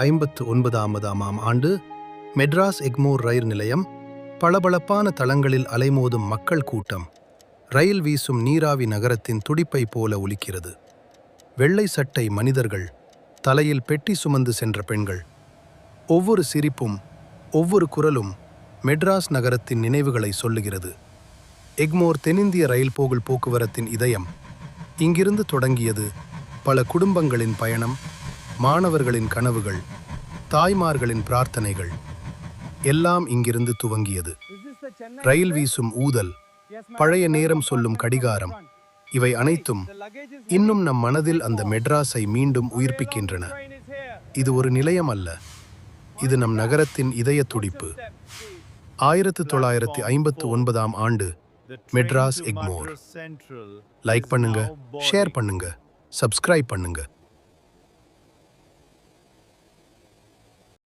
1959ஆம் ஆண்டு மெட்ராஸ் எக்மோர் ரயில் நிலையம். பளபளப்பான தளங்களில் அலைமோதும் மக்கள் கூட்டம் ரயில் வீசும் நீராவி நகரத்தின் துடிப்பை போல ஒலிக்கிறது. வெள்ளை சட்டை மனிதர்கள், தலையில் பெட்டி சுமந்து சென்ற பெண்கள். ஒவ்வொரு சிரிப்பும், ஒவ்வொரு குரலும் மெட்ராஸ் நகரத்தின் நினைவுகளை சொல்லுகிறது. எக்மோர் தென்னிந்திய ரயில் போக்குவரத்தின் இதயம். இங்கிருந்து தொடங்கியது பல குடும்பங்களின் பயணம், மாணவர்களின் கனவுகள், தாய்மார்களின் பிரார்த்தனைகள். எல்லாம் இங்கிருந்து துவங்கியது. ரயில் வீசும் ஊதல், பழைய நேரம் சொல்லும் கடிகாரம், இவை அனைத்தும் இன்னும் நம் மனதில் அந்த மெட்ராஸை மீண்டும் உயிர்ப்பிக்கின்றன. இது ஒரு நிலையம் அல்ல, இது நம் நகரத்தின் இதய துடிப்பு. 1959ஆம் ஆண்டு மெட்ராஸ் எக்மோர். லைக் பண்ணுங்க, ஷேர் பண்ணுங்க, சப்ஸ்கிரைப் பண்ணுங்க.